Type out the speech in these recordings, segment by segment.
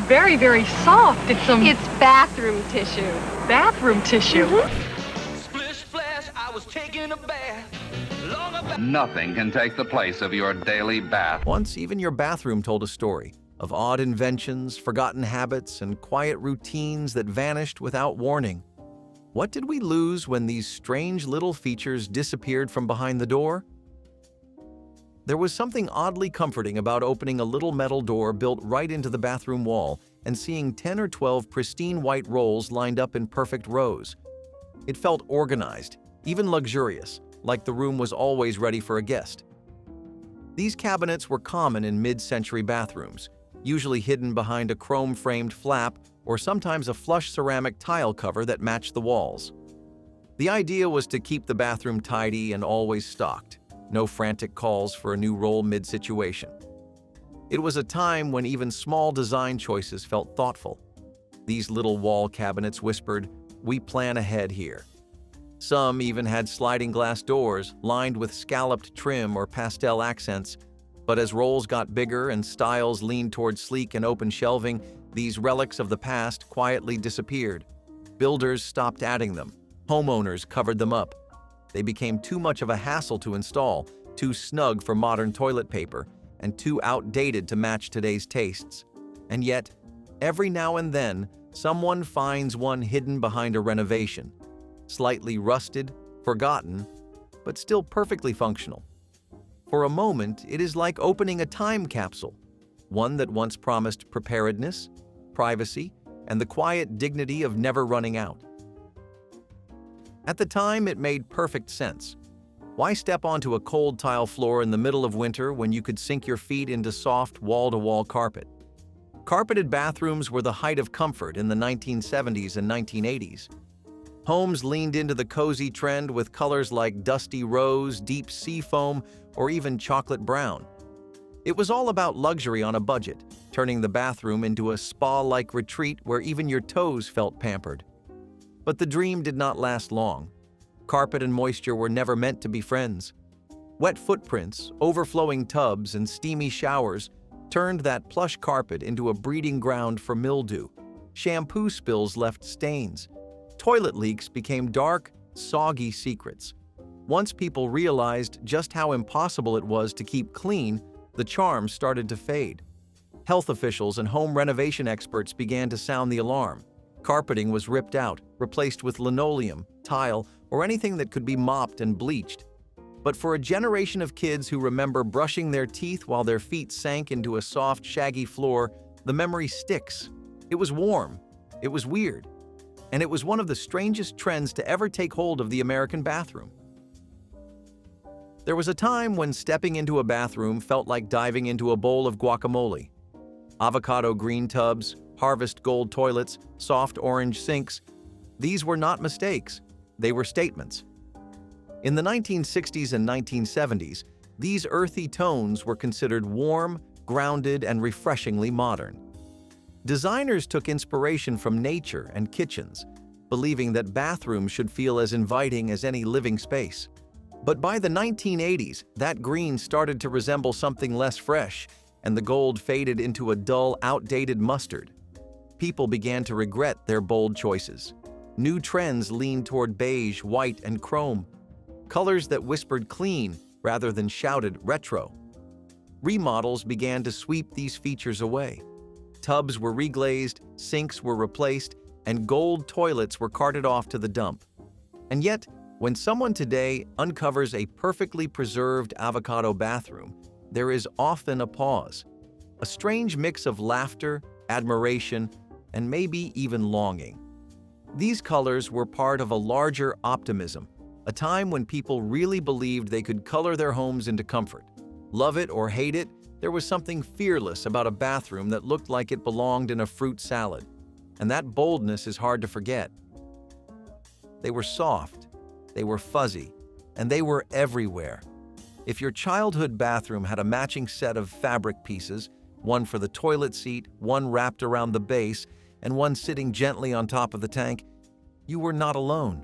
very, very soft. It's bathroom tissue. Bathroom tissue. Splish splash, I was taking a bath. Nothing can take the place of your daily bath. Once, even your bathroom told a story of odd inventions, forgotten habits, and quiet routines that vanished without warning. What did we lose when these strange little features disappeared from behind the door? There was something oddly comforting about opening a little metal door built right into the bathroom wall and seeing 10 or 12 pristine white rolls lined up in perfect rows. It felt organized, even luxurious, like the room was always ready for a guest. These cabinets were common in mid-century bathrooms, usually hidden behind a chrome-framed flap or sometimes a flush ceramic tile cover that matched the walls. The idea was to keep the bathroom tidy and always stocked. No frantic calls for a new roll mid-situation. It was a time when even small design choices felt thoughtful. These little wall cabinets whispered, "We plan ahead here." Some even had sliding glass doors lined with scalloped trim or pastel accents, but as rolls got bigger and styles leaned toward sleek and open shelving, these relics of the past quietly disappeared. Builders stopped adding them. Homeowners covered them up. They became too much of a hassle to install, too snug for modern toilet paper, and too outdated to match today's tastes. And yet, every now and then, someone finds one hidden behind a renovation. Slightly rusted, forgotten, but still perfectly functional. For a moment, it is like opening a time capsule, one that once promised preparedness, privacy, and the quiet dignity of never running out. At the time, it made perfect sense. Why step onto a cold tile floor in the middle of winter when you could sink your feet into soft wall-to-wall carpet? Carpeted bathrooms were the height of comfort in the 1970s and 1980s. Homes leaned into the cozy trend with colors like dusty rose, deep sea foam, or even chocolate brown. It was all about luxury on a budget, turning the bathroom into a spa-like retreat where even your toes felt pampered. But the dream did not last long. Carpet and moisture were never meant to be friends. Wet footprints, overflowing tubs, and steamy showers turned that plush carpet into a breeding ground for mildew. Shampoo spills left stains. Toilet leaks became dark, soggy secrets. Once people realized just how impossible it was to keep clean, the charm started to fade. Health officials and home renovation experts began to sound the alarm. Carpeting was ripped out, replaced with linoleum, tile, or anything that could be mopped and bleached. But for a generation of kids who remember brushing their teeth while their feet sank into a soft, shaggy floor, the memory sticks. It was warm. It was weird. And it was one of the strangest trends to ever take hold of the American bathroom. There was a time when stepping into a bathroom felt like diving into a bowl of guacamole. Avocado green tubs, harvest gold toilets, soft orange sinks. These were not mistakes. They were statements. In the 1960s and 1970s, these earthy tones were considered warm, grounded, and refreshingly modern. Designers took inspiration from nature and kitchens, believing that bathrooms should feel as inviting as any living space. But by the 1980s, that green started to resemble something less fresh, and the gold faded into a dull, outdated mustard. People began to regret their bold choices. New trends leaned toward beige, white, and chrome, colors that whispered clean rather than shouted retro. Remodels began to sweep these features away. Tubs were reglazed, sinks were replaced, and gold toilets were carted off to the dump. And yet, when someone today uncovers a perfectly preserved avocado bathroom, there is often a pause, a strange mix of laughter, admiration, and maybe even longing. These colors were part of a larger optimism, a time when people really believed they could color their homes into comfort. Love it or hate it, there was something fearless about a bathroom that looked like it belonged in a fruit salad. And that boldness is hard to forget. They were soft, they were fuzzy, and they were everywhere. If your childhood bathroom had a matching set of fabric pieces, one for the toilet seat, one wrapped around the base, and one sitting gently on top of the tank, you were not alone.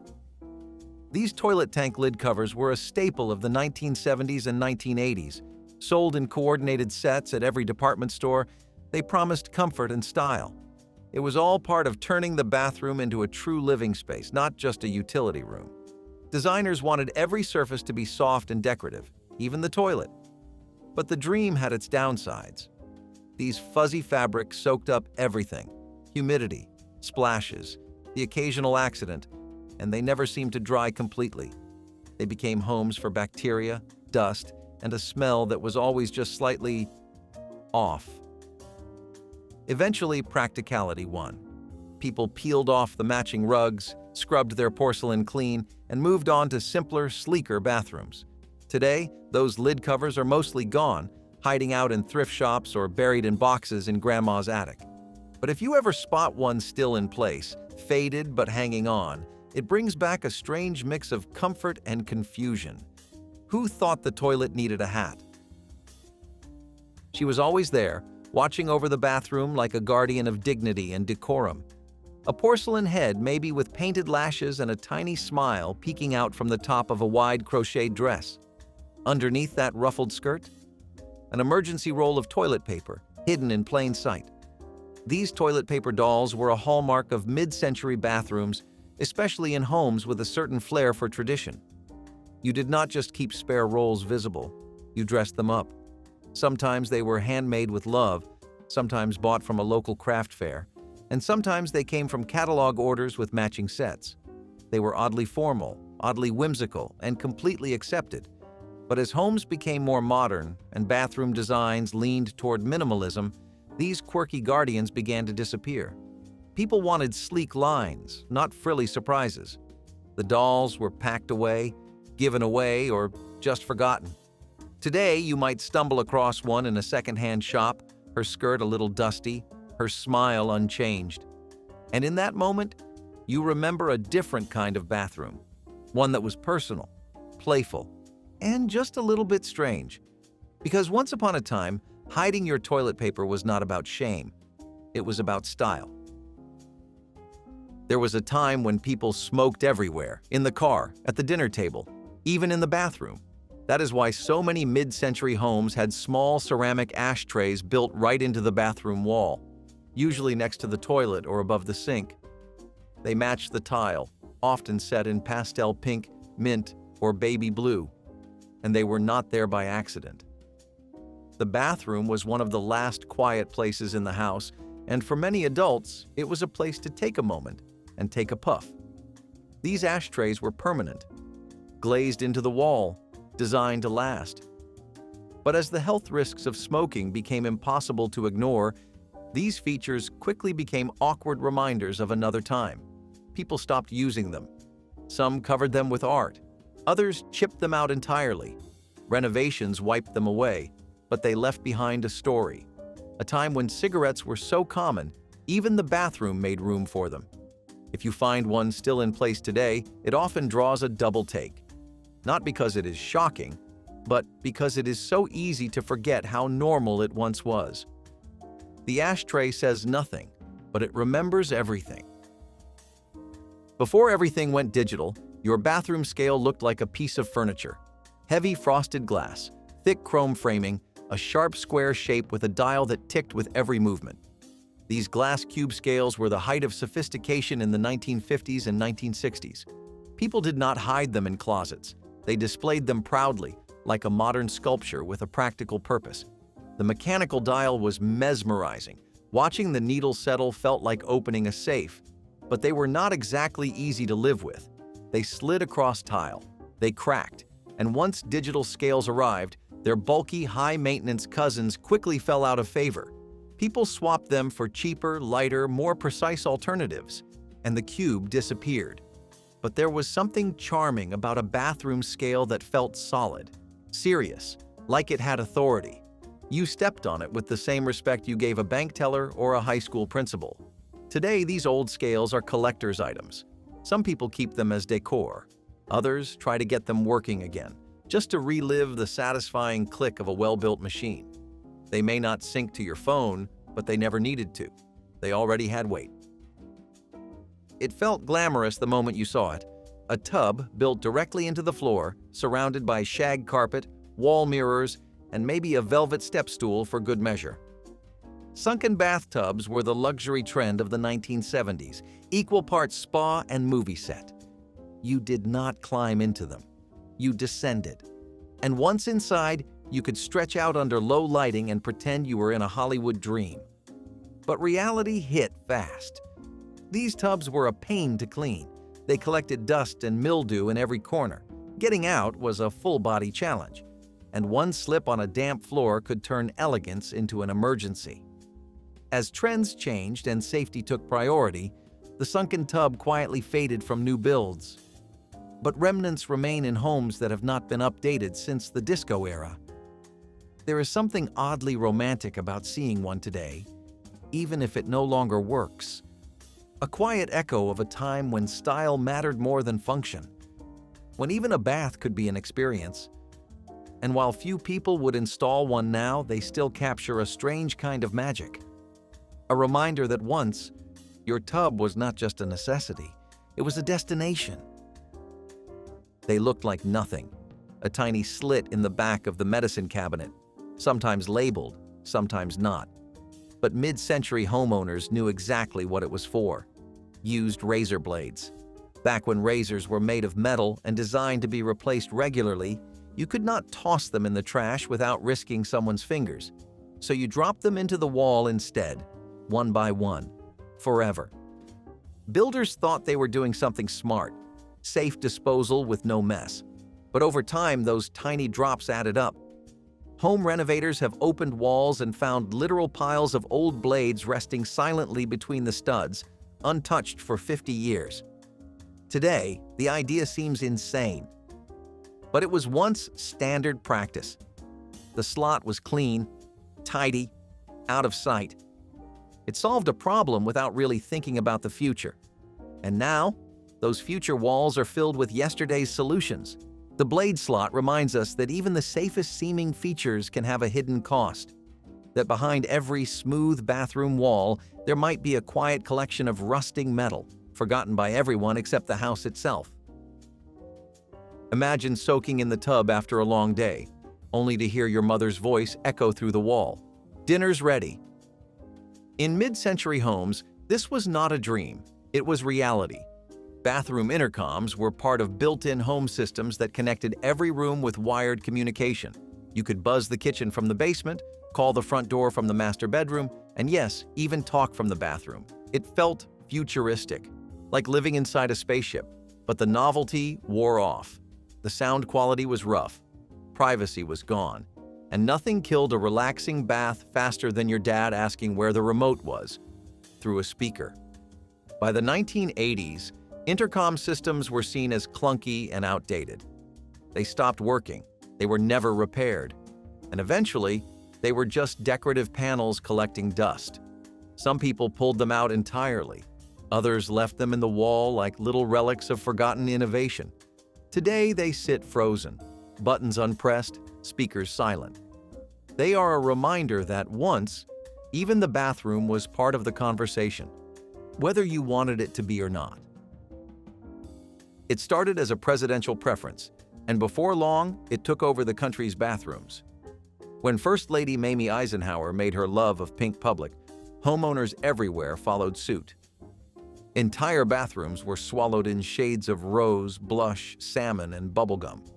These toilet tank lid covers were a staple of the 1970s and 1980s, sold in coordinated sets at every department store, They promised comfort and style. It was all part of turning the bathroom into a true living space, not just a utility room. Designers wanted every surface to be soft and decorative, even the toilet. But the dream had its downsides. These fuzzy fabrics soaked up everything: humidity, splashes, the occasional accident, and they never seemed to dry completely. They became homes for bacteria, dust, and a smell that was always just slightly off. Eventually, practicality won. People peeled off the matching rugs, scrubbed their porcelain clean, and moved on to simpler, sleeker bathrooms. Today, those lid covers are mostly gone, hiding out in thrift shops or buried in boxes in grandma's attic. But if you ever spot one still in place, faded but hanging on, it brings back a strange mix of comfort and confusion. Who thought the toilet needed a hat? She was always there, watching over the bathroom like a guardian of dignity and decorum. A porcelain head, maybe with painted lashes and a tiny smile peeking out from the top of a wide crocheted dress. Underneath that ruffled skirt, an emergency roll of toilet paper, hidden in plain sight. These toilet paper dolls were a hallmark of mid-century bathrooms, especially in homes with a certain flair for tradition. You did not just keep spare rolls visible, you dressed them up. Sometimes they were handmade with love, sometimes bought from a local craft fair, and sometimes they came from catalog orders with matching sets. They were oddly formal, oddly whimsical, and completely accepted. But as homes became more modern and bathroom designs leaned toward minimalism, these quirky guardians began to disappear. People wanted sleek lines, not frilly surprises. The dolls were packed away, given away, or just forgotten. Today, you might stumble across one in a secondhand shop, her skirt a little dusty, her smile unchanged. And in that moment, you remember a different kind of bathroom, one that was personal, playful, and just a little bit strange. Because once upon a time, hiding your toilet paper was not about shame. It was about style. There was a time when people smoked everywhere, in the car, at the dinner table, even in the bathroom. That is why so many mid-century homes had small ceramic ashtrays built right into the bathroom wall, usually next to the toilet or above the sink. They matched the tile, often set in pastel pink, mint, or baby blue, and they were not there by accident. The bathroom was one of the last quiet places in the house, and for many adults, it was a place to take a moment and take a puff. These ashtrays were permanent, glazed into the wall, designed to last. But as the health risks of smoking became impossible to ignore, these features quickly became awkward reminders of another time. People stopped using them. Some covered them with art. Others chipped them out entirely. Renovations wiped them away, but they left behind a story. A time when cigarettes were so common, even the bathroom made room for them. If you find one still in place today, it often draws a double take. Not because it is shocking, but because it is so easy to forget how normal it once was. The ashtray says nothing, but it remembers everything. Before everything went digital, your bathroom scale looked like a piece of furniture. Heavy frosted glass, thick chrome framing, a sharp square shape with a dial that ticked with every movement. These glass cube scales were the height of sophistication in the 1950s and 1960s. People did not hide them in closets. They displayed them proudly, like a modern sculpture with a practical purpose. The mechanical dial was mesmerizing. Watching the needle settle felt like opening a safe. But they were not exactly easy to live with. They slid across tile. They cracked. And once digital scales arrived, their bulky, high-maintenance cousins quickly fell out of favor. People swapped them for cheaper, lighter, more precise alternatives, and the cube disappeared. But there was something charming about a bathroom scale that felt solid, serious, like it had authority. You stepped on it with the same respect you gave a bank teller or a high school principal. Today, these old scales are collector's items. Some people keep them as decor. Others try to get them working again, just to relive the satisfying click of a well-built machine. They may not sync to your phone, but they never needed to. They already had weight. It felt glamorous the moment you saw it. A tub built directly into the floor, surrounded by shag carpet, wall mirrors, and maybe a velvet step stool for good measure. Sunken bathtubs were the luxury trend of the 1970s, equal parts spa and movie set. You did not climb into them. You descended. And once inside, you could stretch out under low lighting and pretend you were in a Hollywood dream. But reality hit fast. These tubs were a pain to clean. They collected dust and mildew in every corner. Getting out was a full-body challenge, and one slip on a damp floor could turn elegance into an emergency. As trends changed and safety took priority, the sunken tub quietly faded from new builds. But remnants remain in homes that have not been updated since the disco era. There is something oddly romantic about seeing one today, even if it no longer works. A quiet echo of a time when style mattered more than function, when even a bath could be an experience. And while few people would install one now, they still capture a strange kind of magic. A reminder that once, your tub was not just a necessity, it was a destination. They looked like nothing, a tiny slit in the back of the medicine cabinet, sometimes labeled, sometimes not. But mid-century homeowners knew exactly what it was for. Used razor blades. Back when razors were made of metal and designed to be replaced regularly, you could not toss them in the trash without risking someone's fingers. So you dropped them into the wall instead, one by one, forever. Builders thought they were doing something smart, safe disposal with no mess. But over time, those tiny drops added up. Home renovators have opened walls and found literal piles of old blades resting silently between the studs, untouched for 50 years. Today, the idea seems insane. But it was once standard practice. The slot was clean, tidy, out of sight. It solved a problem without really thinking about the future. And now, those future walls are filled with yesterday's solutions. The blade slot reminds us that even the safest-seeming features can have a hidden cost. That behind every smooth bathroom wall, there might be a quiet collection of rusting metal, forgotten by everyone except the house itself. Imagine soaking in the tub after a long day, only to hear your mother's voice echo through the wall. Dinner's ready. In mid-century homes, this was not a dream, it was reality. Bathroom intercoms were part of built-in home systems that connected every room with wired communication. You could buzz the kitchen from the basement, call the front door from the master bedroom, and yes, even talk from the bathroom. It felt futuristic, like living inside a spaceship, but the novelty wore off. The sound quality was rough, privacy was gone, and nothing killed a relaxing bath faster than your dad asking where the remote was, through a speaker. By the 1980s, intercom systems were seen as clunky and outdated. They stopped working, they were never repaired, and eventually, they were just decorative panels collecting dust. Some people pulled them out entirely. Others left them in the wall like little relics of forgotten innovation. Today, they sit frozen, buttons unpressed, speakers silent. They are a reminder that once, even the bathroom was part of the conversation, whether you wanted it to be or not. It started as a presidential preference, and before long, it took over the country's bathrooms. When First Lady Mamie Eisenhower made her love of pink public, homeowners everywhere followed suit. Entire bathrooms were swallowed in shades of rose, blush, salmon, and bubblegum.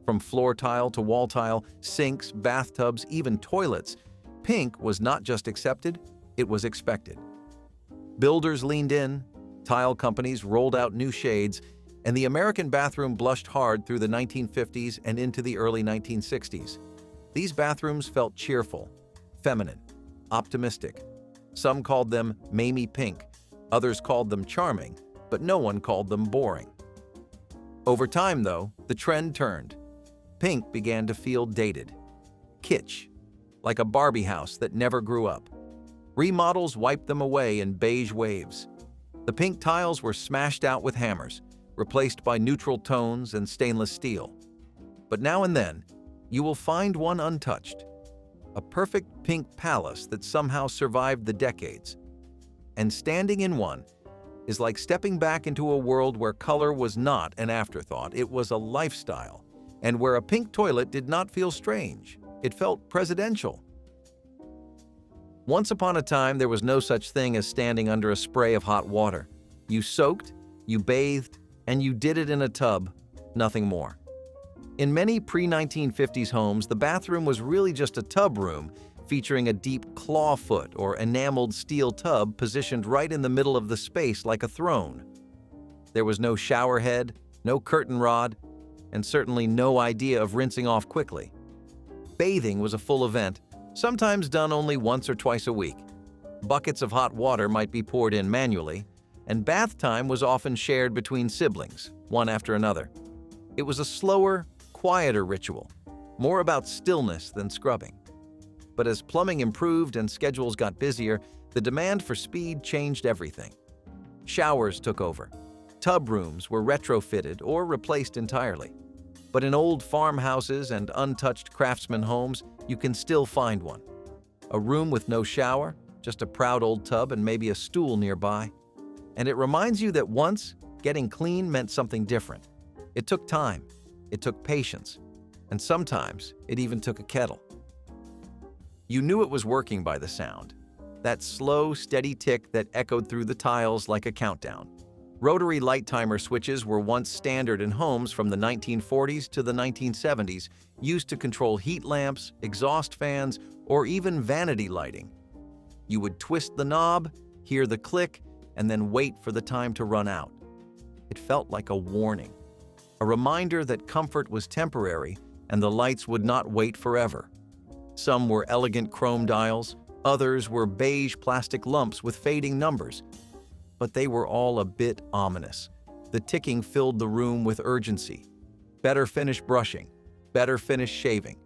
From floor tile to wall tile, sinks, bathtubs, even toilets, pink was not just accepted, it was expected. Builders leaned in, tile companies rolled out new shades, and the American bathroom blushed hard through the 1950s and into the early 1960s. These bathrooms felt cheerful, feminine, optimistic. Some called them Mamie Pink, others called them charming, but no one called them boring. Over time, though, the trend turned. Pink began to feel dated, kitsch, like a Barbie house that never grew up. Remodels wiped them away in beige waves. The pink tiles were smashed out with hammers, replaced by neutral tones and stainless steel. But now and then, you will find one untouched, a perfect pink palace that somehow survived the decades. And standing in one is like stepping back into a world where color was not an afterthought, it was a lifestyle, and where a pink toilet did not feel strange, it felt presidential. Once upon a time, there was no such thing as standing under a spray of hot water. You soaked, you bathed, and you did it in a tub, nothing more. In many pre-1950s homes, the bathroom was really just a tub room featuring a deep clawfoot or enameled steel tub positioned right in the middle of the space like a throne. There was no shower head, no curtain rod, and certainly no idea of rinsing off quickly. Bathing was a full event, sometimes done only once or twice a week. Buckets of hot water might be poured in manually, and bath time was often shared between siblings, one after another. It was a slower, quieter ritual, more about stillness than scrubbing. But as plumbing improved and schedules got busier, the demand for speed changed everything. Showers took over. Tub rooms were retrofitted or replaced entirely. But in old farmhouses and untouched craftsman homes, you can still find one. A room with no shower, just a proud old tub and maybe a stool nearby. And it reminds you that once, getting clean meant something different. It took time, it took patience, and sometimes it even took a kettle. You knew it was working by the sound, that slow, steady tick that echoed through the tiles like a countdown. Rotary light timer switches were once standard in homes from the 1940s to the 1970s, used to control heat lamps, exhaust fans, or even vanity lighting. You would twist the knob, hear the click, and then wait for the time to run out. It felt like a warning, a reminder that comfort was temporary and the lights would not wait forever. Some were elegant chrome dials, others were beige plastic lumps with fading numbers. But they were all a bit ominous. The ticking filled the room with urgency. Better finish brushing, better finish shaving.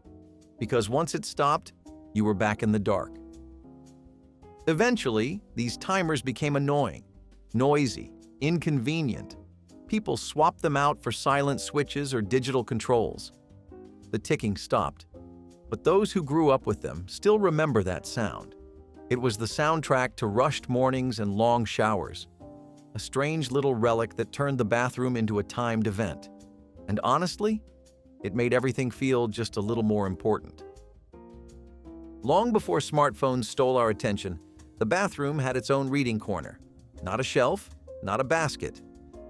Because once it stopped, you were back in the dark. Eventually, these timers became annoying, noisy, inconvenient. People swapped them out for silent switches or digital controls. The ticking stopped. But those who grew up with them still remember that sound. It was the soundtrack to rushed mornings and long showers, a strange little relic that turned the bathroom into a timed event. And honestly, it made everything feel just a little more important. Long before smartphones stole our attention, the bathroom had its own reading corner. Not a shelf, not a basket,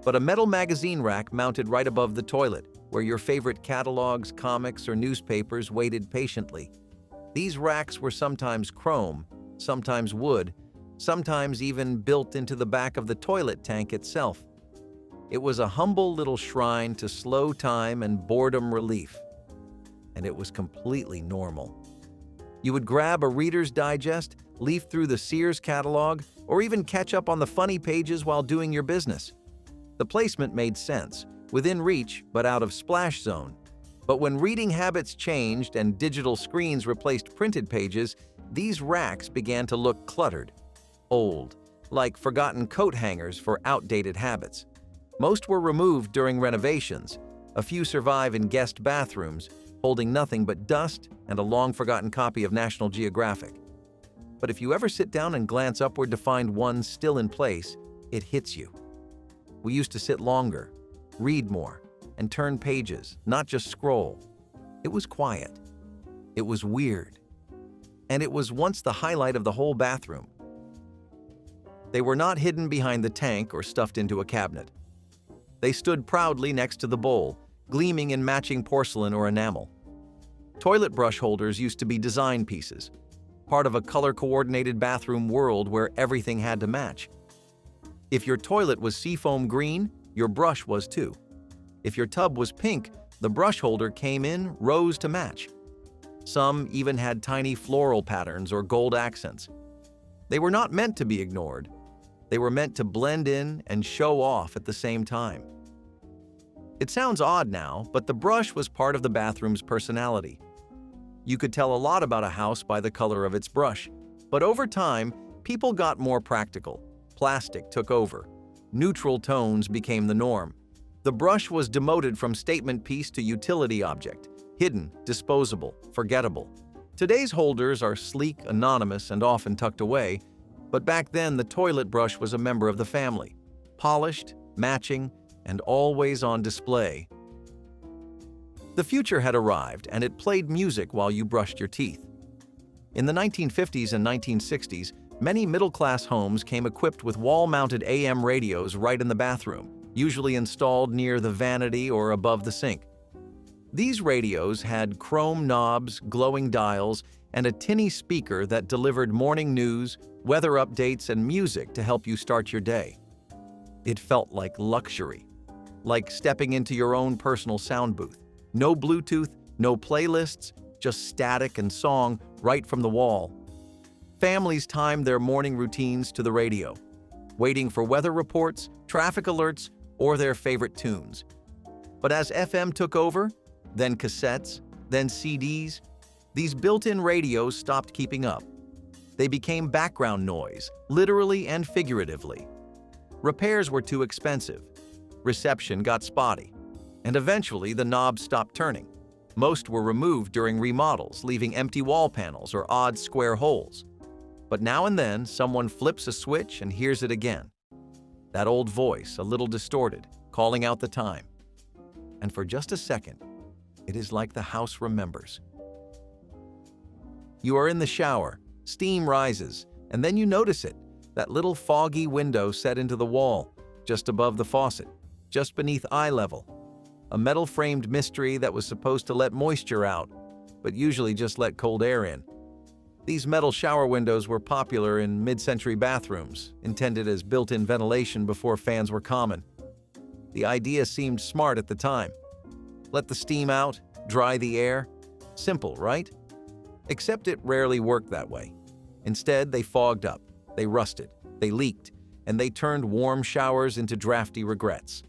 but a metal magazine rack mounted right above the toilet, where your favorite catalogs, comics, or newspapers waited patiently. These racks were sometimes chrome, sometimes wood, sometimes even built into the back of the toilet tank itself. It was a humble little shrine to slow time and boredom relief. And it was completely normal. You would grab a Reader's Digest, leaf through the Sears catalog, or even catch up on the funny pages while doing your business. The placement made sense, within reach but out of splash zone. But when reading habits changed and digital screens replaced printed pages, these racks began to look cluttered, old, like forgotten coat hangers for outdated habits. Most were removed during renovations. A few survive in guest bathrooms, holding nothing but dust and a long-forgotten copy of National Geographic. But if you ever sit down and glance upward to find one still in place, it hits you. We used to sit longer, read more, and turn pages, not just scroll. It was quiet. It was weird. And it was once the highlight of the whole bathroom. They were not hidden behind the tank or stuffed into a cabinet. They stood proudly next to the bowl, gleaming in matching porcelain or enamel. Toilet brush holders used to be design pieces, part of a color-coordinated bathroom world where everything had to match. If your toilet was seafoam green, your brush was too. If your tub was pink, the brush holder came in rows to match. Some even had tiny floral patterns or gold accents. They were not meant to be ignored. They were meant to blend in and show off at the same time. It sounds odd now, but the brush was part of the bathroom's personality. You could tell a lot about a house by the color of its brush. But over time, people got more practical. Plastic took over. Neutral tones became the norm. The brush was demoted from statement piece to utility object, hidden, disposable, forgettable. Today's holders are sleek, anonymous, and often tucked away, but back then the toilet brush was a member of the family, polished, matching, and always on display. The future had arrived, and it played music while you brushed your teeth. In the 1950s and 1960s, many middle-class homes came equipped with wall-mounted AM radios right in the bathroom, usually installed near the vanity or above the sink. These radios had chrome knobs, glowing dials, and a tinny speaker that delivered morning news, weather updates, and music to help you start your day. It felt like luxury, like stepping into your own personal sound booth. No Bluetooth, no playlists, just static and song right from the wall. Families timed their morning routines to the radio, waiting for weather reports, traffic alerts, or their favorite tunes. But as FM took over, then cassettes, then CDs, these built-in radios stopped keeping up. They became background noise, literally and figuratively. Repairs were too expensive. Reception got spotty. And eventually, the knobs stopped turning. Most were removed during remodels, leaving empty wall panels or odd square holes. But now and then, someone flips a switch and hears it again. That old voice, a little distorted, calling out the time. And for just a second, it is like the house remembers. You are in the shower, steam rises, and then you notice it, that little foggy window set into the wall, just above the faucet, just beneath eye level. A metal-framed mystery that was supposed to let moisture out, but usually just let cold air in. These metal shower windows were popular in mid-century bathrooms, intended as built-in ventilation before fans were common. The idea seemed smart at the time. Let the steam out, dry the air. Simple, right? Except it rarely worked that way. Instead, they fogged up, they rusted, they leaked, and they turned warm showers into drafty regrets.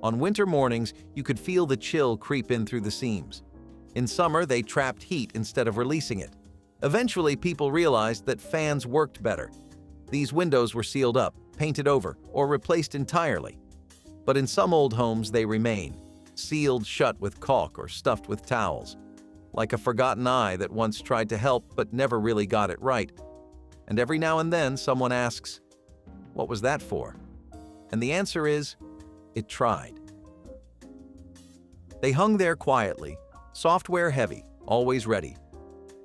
On winter mornings, you could feel the chill creep in through the seams. In summer, they trapped heat instead of releasing it. Eventually, people realized that fans worked better. These windows were sealed up, painted over, or replaced entirely. But in some old homes, they remain, sealed shut with caulk or stuffed with towels, like a forgotten eye that once tried to help but never really got it right. And every now and then, someone asks, "What was that for?" And the answer is, it tried. They hung there quietly, software heavy, always ready.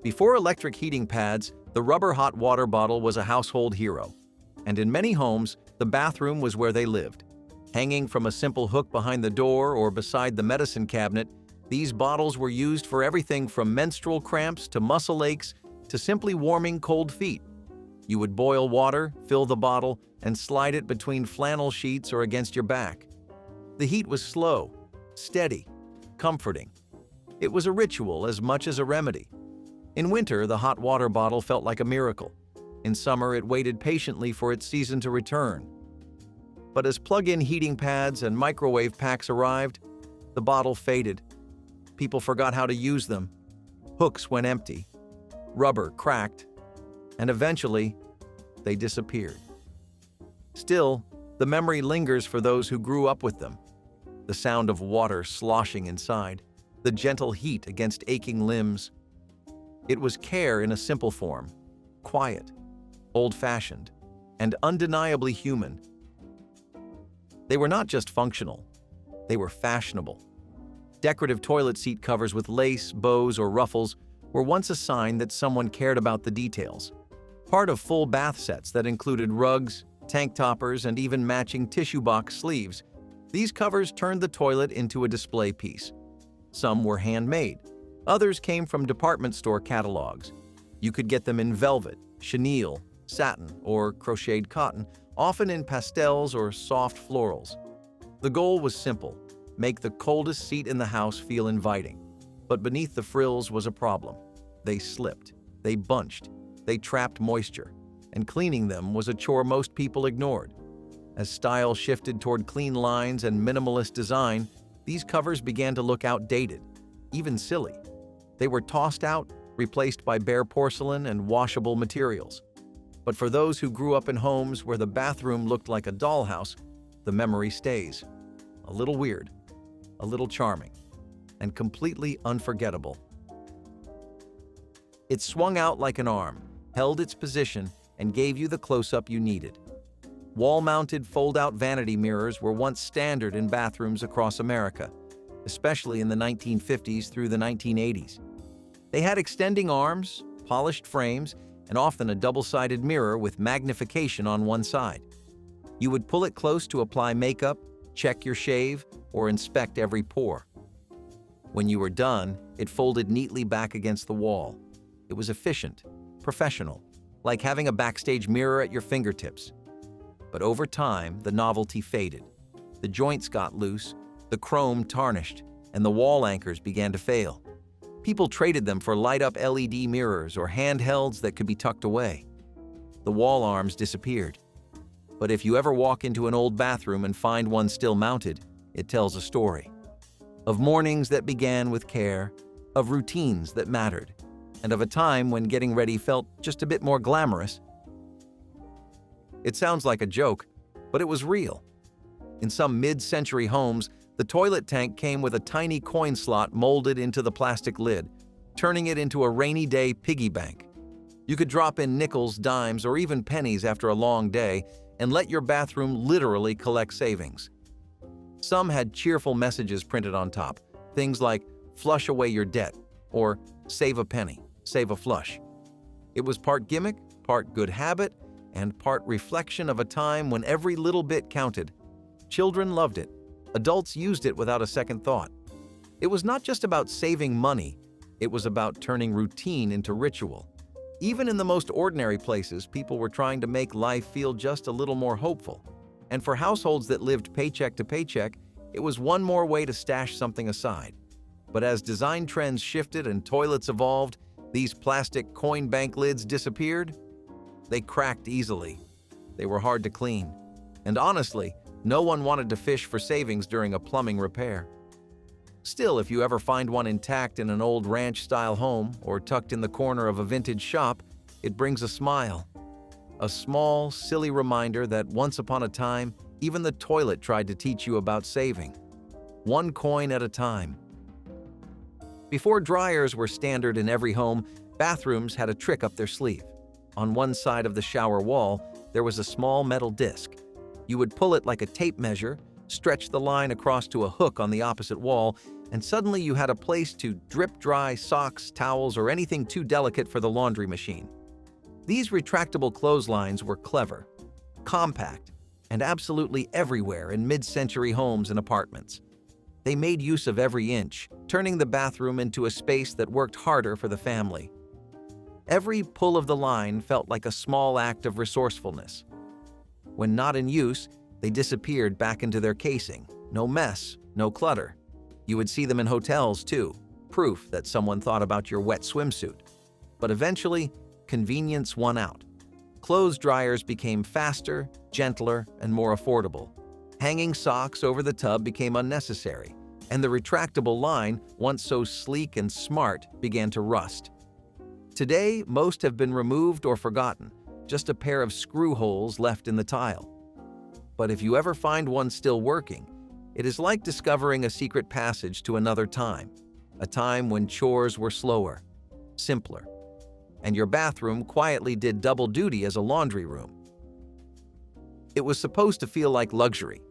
Before electric heating pads, the rubber hot water bottle was a household hero. And in many homes, the bathroom was where they lived. Hanging from a simple hook behind the door or beside the medicine cabinet, these bottles were used for everything from menstrual cramps to muscle aches to simply warming cold feet. You would boil water, fill the bottle, and slide it between flannel sheets or against your back. The heat was slow, steady, comforting. It was a ritual as much as a remedy. In winter, the hot water bottle felt like a miracle. In summer, it waited patiently for its season to return. But as plug-in heating pads and microwave packs arrived, the bottle faded. People forgot how to use them. Hooks went empty. Rubber cracked. And eventually, they disappeared. Still, the memory lingers for those who grew up with them. The sound of water sloshing inside, the gentle heat against aching limbs. It was care in a simple form, quiet, old-fashioned, and undeniably human. They were not just functional, they were fashionable. Decorative toilet seat covers with lace, bows, or ruffles were once a sign that someone cared about the details. Part of full bath sets that included rugs, tank toppers, and even matching tissue box sleeves, these covers turned the toilet into a display piece. Some were handmade. Others came from department store catalogs. You could get them in velvet, chenille, satin, or crocheted cotton, often in pastels or soft florals. The goal was simple: make the coldest seat in the house feel inviting. But beneath the frills was a problem. They slipped, they bunched, they trapped moisture, and cleaning them was a chore most people ignored. As style shifted toward clean lines and minimalist design, these covers began to look outdated, even silly. They were tossed out, replaced by bare porcelain and washable materials. But for those who grew up in homes where the bathroom looked like a dollhouse, the memory stays. A little weird, a little charming, and completely unforgettable. It swung out like an arm, held its position, and gave you the close-up you needed. Wall-mounted fold-out vanity mirrors were once standard in bathrooms across America, especially in the 1950s through the 1980s. They had extending arms, polished frames, and often a double-sided mirror with magnification on one side. You would pull it close to apply makeup, check your shave, or inspect every pore. When you were done, it folded neatly back against the wall. It was efficient, professional, like having a backstage mirror at your fingertips. But over time, the novelty faded. The joints got loose, the chrome tarnished, and the wall anchors began to fail. People traded them for light-up LED mirrors or handhelds that could be tucked away. The wall arms disappeared. But if you ever walk into an old bathroom and find one still mounted, it tells a story. Of mornings that began with care, of routines that mattered, and of a time when getting ready felt just a bit more glamorous. It sounds like a joke, but it was real. In some mid-century homes, the toilet tank came with a tiny coin slot molded into the plastic lid, turning it into a rainy day piggy bank. You could drop in nickels, dimes, or even pennies after a long day and let your bathroom literally collect savings. Some had cheerful messages printed on top, things like "flush away your debt" or "save a penny, save a flush." It was part gimmick, part good habit, and part reflection of a time when every little bit counted. Children loved it. Adults used it without a second thought. It was not just about saving money, it was about turning routine into ritual. Even in the most ordinary places, people were trying to make life feel just a little more hopeful. And for households that lived paycheck to paycheck, it was one more way to stash something aside. But as design trends shifted and toilets evolved, these plastic coin bank lids disappeared. They cracked easily. They were hard to clean. And honestly, no one wanted to fish for savings during a plumbing repair. Still, if you ever find one intact in an old ranch-style home or tucked in the corner of a vintage shop, it brings a smile. A small, silly reminder that once upon a time, even the toilet tried to teach you about saving. One coin at a time. Before dryers were standard in every home, bathrooms had a trick up their sleeve. On one side of the shower wall, there was a small metal disc. You would pull it like a tape measure, stretch the line across to a hook on the opposite wall, and suddenly you had a place to drip-dry socks, towels, or anything too delicate for the laundry machine. These retractable clotheslines were clever, compact, and absolutely everywhere in mid-century homes and apartments. They made use of every inch, turning the bathroom into a space that worked harder for the family. Every pull of the line felt like a small act of resourcefulness. When not in use, they disappeared back into their casing. No mess, no clutter. You would see them in hotels too, proof that someone thought about your wet swimsuit. But eventually, convenience won out. Clothes dryers became faster, gentler, and more affordable. Hanging socks over the tub became unnecessary, and the retractable line, once so sleek and smart, began to rust. Today, most have been removed or forgotten, just a pair of screw holes left in the tile. But if you ever find one still working, it is like discovering a secret passage to another time, a time when chores were slower, simpler, and your bathroom quietly did double duty as a laundry room. It was supposed to feel like luxury.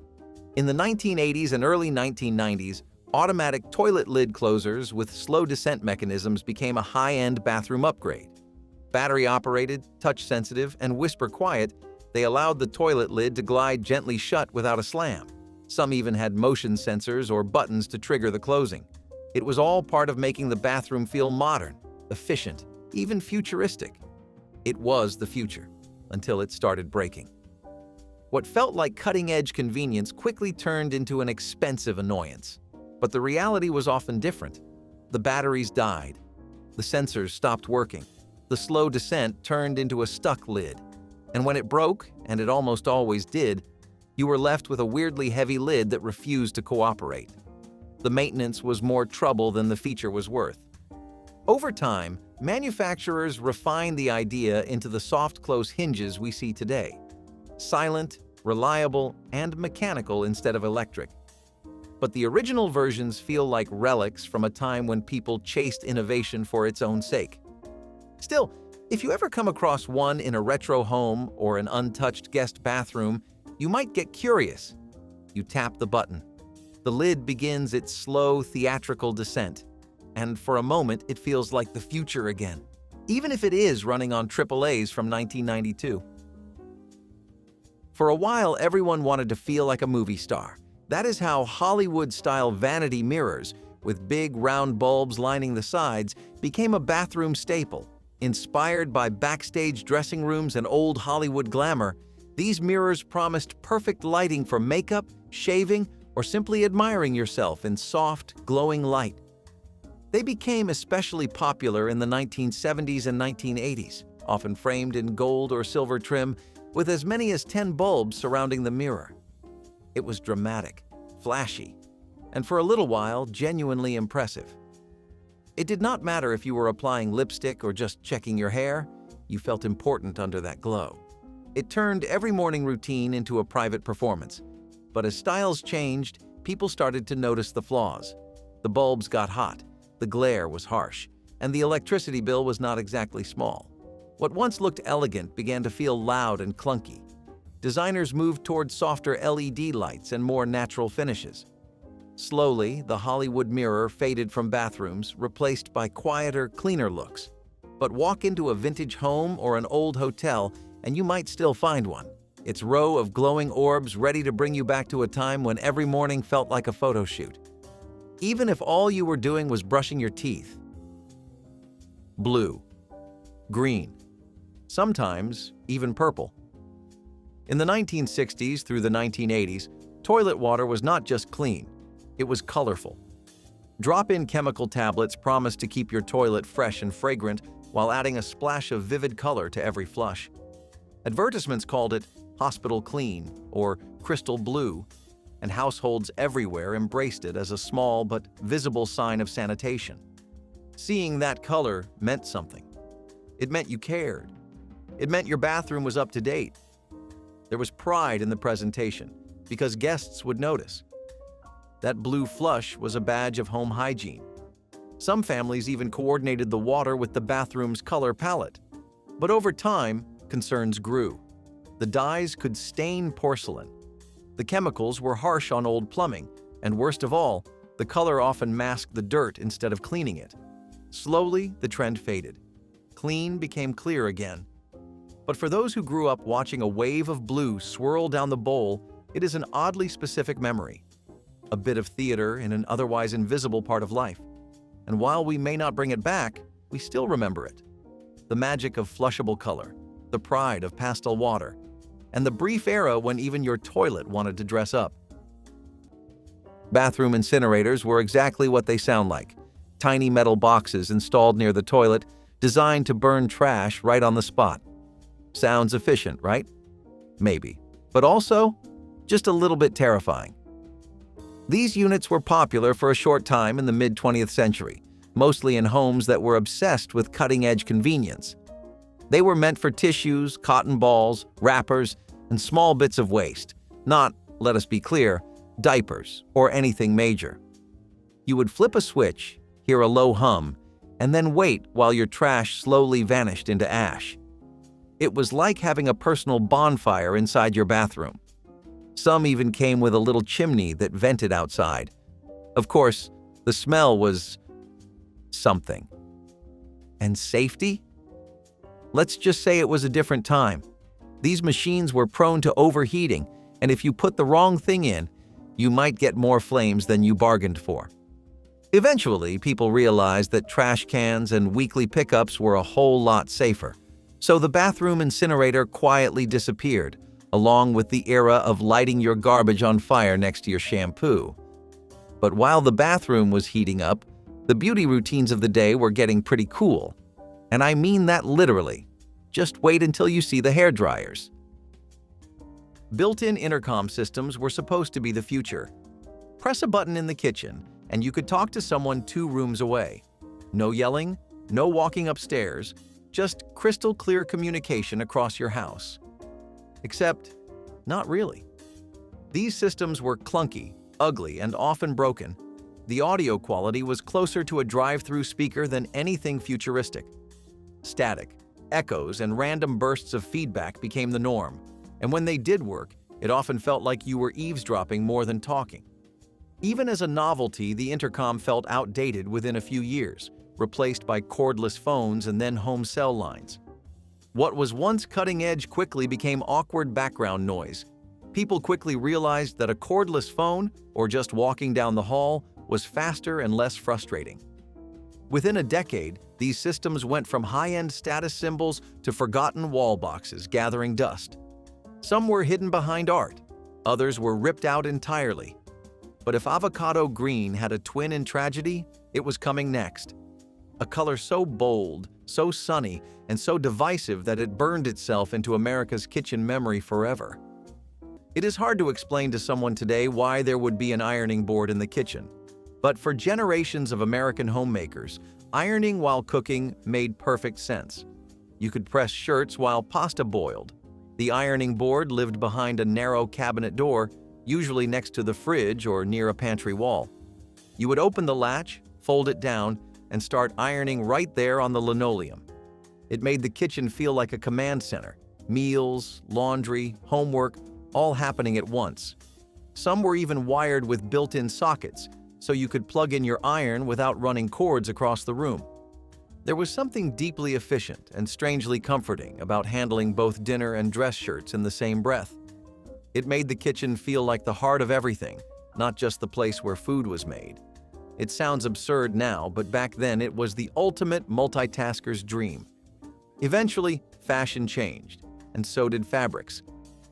In the 1980s and early 1990s, automatic toilet lid closers with slow descent mechanisms became a high-end bathroom upgrade. Battery-operated, touch-sensitive, and whisper-quiet, they allowed the toilet lid to glide gently shut without a slam. Some even had motion sensors or buttons to trigger the closing. It was all part of making the bathroom feel modern, efficient, even futuristic. It was the future, until it started breaking. What felt like cutting-edge convenience quickly turned into an expensive annoyance. But the reality was often different. The batteries died. The sensors stopped working. The slow descent turned into a stuck lid. And when it broke, and it almost always did, you were left with a weirdly heavy lid that refused to cooperate. The maintenance was more trouble than the feature was worth. Over time, manufacturers refined the idea into the soft-close hinges we see today. Silent, reliable, and mechanical instead of electric. But the original versions feel like relics from a time when people chased innovation for its own sake. Still, if you ever come across one in a retro home or an untouched guest bathroom, you might get curious. You tap the button. The lid begins its slow, theatrical descent, and for a moment it feels like the future again. even if it is running on AAAs from 1992. For a while, everyone wanted to feel like a movie star. That is how Hollywood-style vanity mirrors, with big round bulbs lining the sides, became a bathroom staple. Inspired by backstage dressing rooms and old Hollywood glamour, these mirrors promised perfect lighting for makeup, shaving, or simply admiring yourself in soft, glowing light. They became especially popular in the 1970s and 1980s, often framed in gold or silver trim, with as many as 10 bulbs surrounding the mirror. It was dramatic, flashy, and for a little while, genuinely impressive. It did not matter if you were applying lipstick or just checking your hair, you felt important under that glow. It turned every morning routine into a private performance. But as styles changed, people started to notice the flaws. The bulbs got hot, the glare was harsh, and the electricity bill was not exactly small. What once looked elegant began to feel loud and clunky. Designers moved toward softer LED lights and more natural finishes. Slowly, the Hollywood mirror faded from bathrooms, replaced by quieter, cleaner looks. But walk into a vintage home or an old hotel, and you might still find one. Its row of glowing orbs ready to bring you back to a time when every morning felt like a photo shoot. Even if all you were doing was brushing your teeth. Blue, green, sometimes even purple. In the 1960s through the 1980s, toilet water was not just clean, it was colorful. Drop-in chemical tablets promised to keep your toilet fresh and fragrant while adding a splash of vivid color to every flush. Advertisements called it hospital clean or crystal blue, and households everywhere embraced it as a small but visible sign of sanitation. Seeing that color meant something. It meant you cared. It meant your bathroom was up to date. There was pride in the presentation because guests would notice. That blue flush was a badge of home hygiene. Some families even coordinated the water with the bathroom's color palette. But over time, concerns grew. The dyes could stain porcelain. The chemicals were harsh on old plumbing, and worst of all, the color often masked the dirt instead of cleaning it. Slowly, the trend faded. Clean became clear again. But for those who grew up watching a wave of blue swirl down the bowl, it is an oddly specific memory. A bit of theater in an otherwise invisible part of life. And while we may not bring it back, we still remember it. The magic of flushable color, the pride of pastel water, and the brief era when even your toilet wanted to dress up. Bathroom incinerators were exactly what they sound like. Tiny metal boxes installed near the toilet, designed to burn trash right on the spot. Sounds efficient, right? Maybe. But also, just a little bit terrifying. These units were popular for a short time in the mid-20th century, mostly in homes that were obsessed with cutting-edge convenience. They were meant for tissues, cotton balls, wrappers, and small bits of waste, not, let us be clear, diapers or anything major. You would flip a switch, hear a low hum, and then wait while your trash slowly vanished into ash. It was like having a personal bonfire inside your bathroom. Some even came with a little chimney that vented outside. Of course, the smell was something. And safety? Let's just say it was a different time. These machines were prone to overheating, and if you put the wrong thing in, you might get more flames than you bargained for. Eventually, people realized that trash cans and weekly pickups were a whole lot safer. So the bathroom incinerator quietly disappeared, along with the era of lighting your garbage on fire next to your shampoo. But while the bathroom was heating up, the beauty routines of the day were getting pretty cool. And I mean that literally. Just wait until you see the hairdryers. Built-in intercom systems were supposed to be the future. Press a button in the kitchen, and you could talk to someone 2 rooms away. No yelling, no walking upstairs, just crystal clear communication across your house. Except, not really. These systems were clunky, ugly, and often broken. The audio quality was closer to a drive-through speaker than anything futuristic. Static, echoes, and random bursts of feedback became the norm, and when they did work, it often felt like you were eavesdropping more than talking. Even as a novelty, the intercom felt outdated within a few years, replaced by cordless phones and then home cell lines. What was once cutting edge quickly became awkward background noise. People quickly realized that a cordless phone, or just walking down the hall, was faster and less frustrating. Within a decade, these systems went from high-end status symbols to forgotten wall boxes gathering dust. Some were hidden behind art, others were ripped out entirely. But if avocado green had a twin in tragedy, it was coming next. A color so bold, so sunny, and so divisive that it burned itself into America's kitchen memory forever. It is hard to explain to someone today why there would be an ironing board in the kitchen. But for generations of American homemakers, ironing while cooking made perfect sense. You could press shirts while pasta boiled. The ironing board lived behind a narrow cabinet door, usually next to the fridge or near a pantry wall. You would open the latch, fold it down, and start ironing right there on the linoleum. It made the kitchen feel like a command center. Meals, laundry, homework, all happening at once. Some were even wired with built-in sockets, so you could plug in your iron without running cords across the room. There was something deeply efficient and strangely comforting about handling both dinner and dress shirts in the same breath. It made the kitchen feel like the heart of everything, not just the place where food was made. It sounds absurd now, but back then it was the ultimate multitasker's dream. Eventually, fashion changed, and so did fabrics.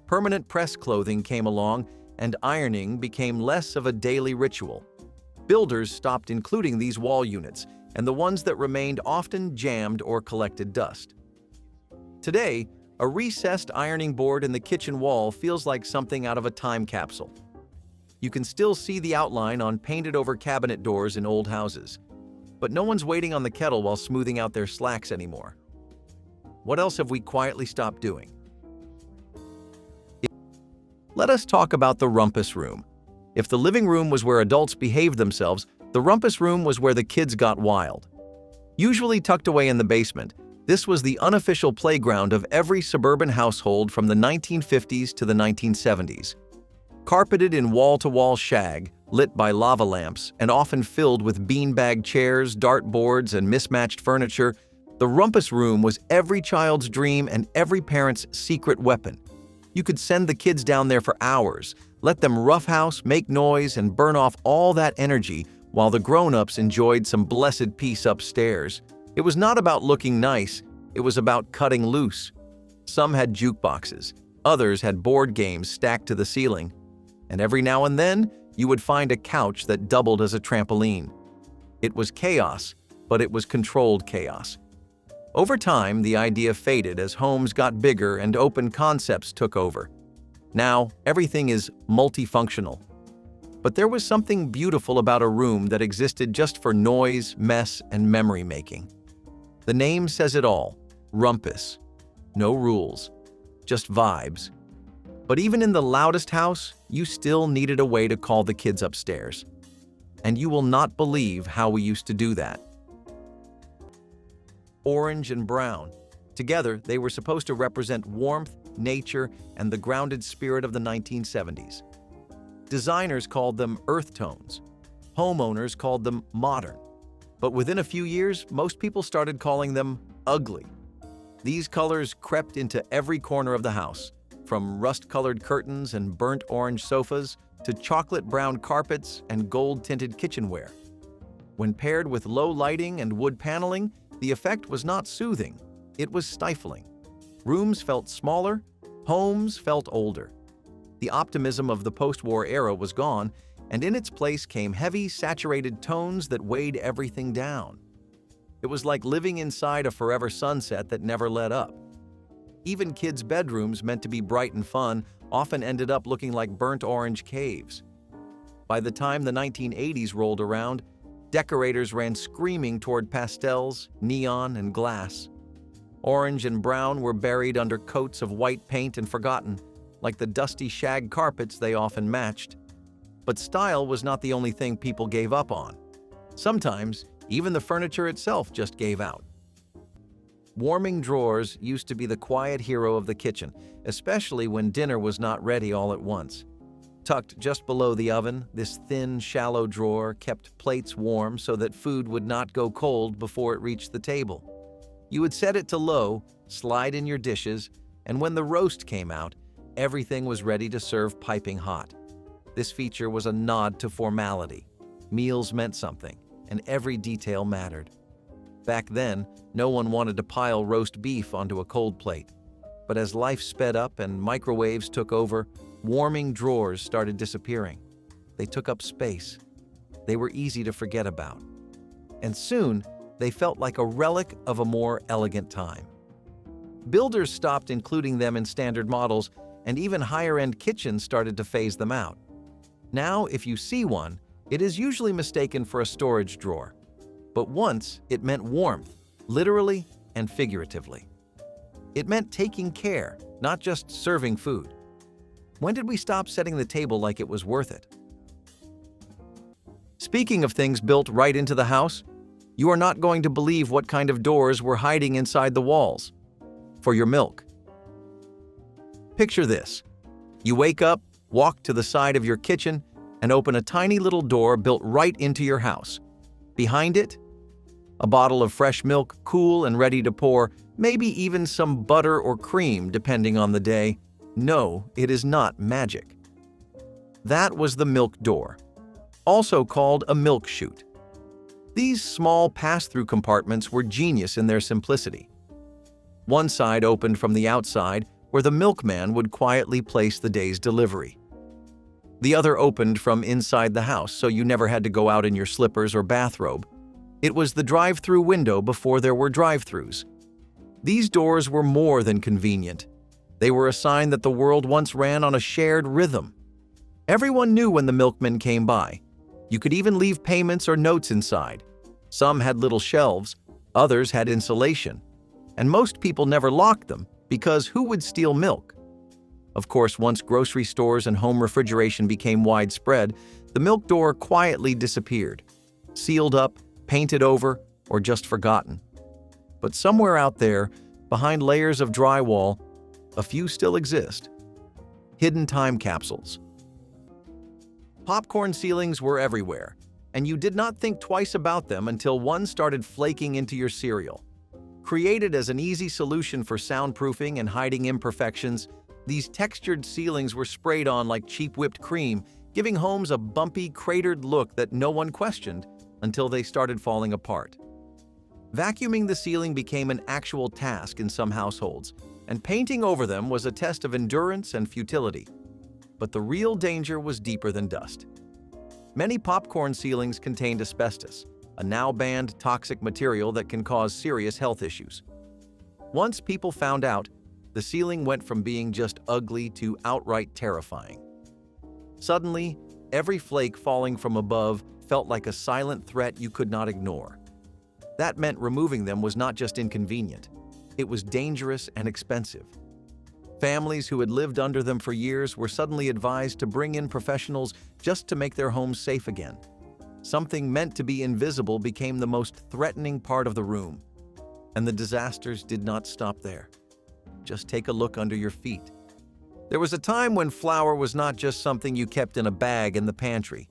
Permanent press clothing came along, and ironing became less of a daily ritual. Builders stopped including these wall units, and the ones that remained often jammed or collected dust. Today, a recessed ironing board in the kitchen wall feels like something out of a time capsule. You can still see the outline on painted-over cabinet doors in old houses. But no one's waiting on the kettle while smoothing out their slacks anymore. What else have we quietly stopped doing? Let us talk about the rumpus room. If the living room was where adults behaved themselves, the rumpus room was where the kids got wild. Usually tucked away in the basement, this was the unofficial playground of every suburban household from the 1950s to the 1970s. Carpeted in wall-to-wall shag, lit by lava lamps, and often filled with beanbag chairs, dartboards, and mismatched furniture, the rumpus room was every child's dream and every parent's secret weapon. You could send the kids down there for hours, let them roughhouse, make noise, and burn off all that energy while the grown-ups enjoyed some blessed peace upstairs. It was not about looking nice, it was about cutting loose. Some had jukeboxes, others had board games stacked to the ceiling, and every now and then you would find a couch that doubled as a trampoline. It was chaos, but it was controlled chaos. Over time, the idea faded as homes got bigger and open concepts took over. Now, everything is multifunctional. But there was something beautiful about a room that existed just for noise, mess, and memory making. The name says it all, rumpus. No rules, just vibes. But even in the loudest house, you still needed a way to call the kids upstairs. And you will not believe how we used to do that. Orange and brown. Together, they were supposed to represent warmth, nature, and the grounded spirit of the 1970s. Designers called them earth tones. Homeowners called them modern. But within a few years, most people started calling them ugly. These colors crept into every corner of the house, from rust-colored curtains and burnt orange sofas to chocolate-brown carpets and gold-tinted kitchenware. When paired with low lighting and wood paneling, the effect was not soothing, it was stifling. Rooms felt smaller, homes felt older. The optimism of the post-war era was gone, and in its place came heavy, saturated tones that weighed everything down. It was like living inside a forever sunset that never let up. Even kids' bedrooms, meant to be bright and fun, often ended up looking like burnt orange caves. By the time the 1980s rolled around, decorators ran screaming toward pastels, neon, and glass. Orange and brown were buried under coats of white paint and forgotten, like the dusty shag carpets they often matched. But style was not the only thing people gave up on. Sometimes, even the furniture itself just gave out. Warming drawers used to be the quiet hero of the kitchen, especially when dinner was not ready all at once. Tucked just below the oven, this thin, shallow drawer kept plates warm so that food would not go cold before it reached the table. You would set it to low, slide in your dishes, and when the roast came out, everything was ready to serve piping hot. This feature was a nod to formality. Meals meant something, and every detail mattered. Back then, no one wanted to pile roast beef onto a cold plate. But as life sped up and microwaves took over, warming drawers started disappearing. They took up space. They were easy to forget about. And soon, they felt like a relic of a more elegant time. Builders stopped including them in standard models, and even higher-end kitchens started to phase them out. Now, if you see one, it is usually mistaken for a storage drawer. But once, it meant warmth, literally and figuratively. It meant taking care, not just serving food. When did we stop setting the table like it was worth it? Speaking of things built right into the house, you are not going to believe what kind of doors were hiding inside the walls. For your milk. Picture this. You wake up, walk to the side of your kitchen, and open a tiny little door built right into your house. Behind it, a bottle of fresh milk, cool and ready to pour, maybe even some butter or cream depending on the day. No, it is not magic. That was the milk door, also called a milk chute. These small pass-through compartments were genius in their simplicity. One side opened from the outside, where the milkman would quietly place the day's delivery. The other opened from inside the house, so you never had to go out in your slippers or bathrobe. It was the drive-through window before there were drive-thrus. These doors were more than convenient. They were a sign that the world once ran on a shared rhythm. Everyone knew when the milkman came by. You could even leave payments or notes inside. Some had little shelves, others had insulation. And most people never locked them, because who would steal milk? Of course, once grocery stores and home refrigeration became widespread, the milk door quietly disappeared, sealed up, painted over, or just forgotten. But somewhere out there, behind layers of drywall, a few still exist. Hidden time capsules. Popcorn ceilings were everywhere, and you did not think twice about them until one started flaking into your cereal. Created as an easy solution for soundproofing and hiding imperfections, these textured ceilings were sprayed on like cheap whipped cream, giving homes a bumpy, cratered look that no one questioned until they started falling apart. Vacuuming the ceiling became an actual task in some households, and painting over them was a test of endurance and futility. But the real danger was deeper than dust. Many popcorn ceilings contained asbestos, a now-banned toxic material that can cause serious health issues. Once people found out, the ceiling went from being just ugly to outright terrifying. Suddenly, every flake falling from above felt like a silent threat you could not ignore. That meant removing them was not just inconvenient, it was dangerous and expensive. Families who had lived under them for years were suddenly advised to bring in professionals just to make their homes safe again. Something meant to be invisible became the most threatening part of the room. And the disasters did not stop there. Just take a look under your feet. There was a time when flour was not just something you kept in a bag in the pantry.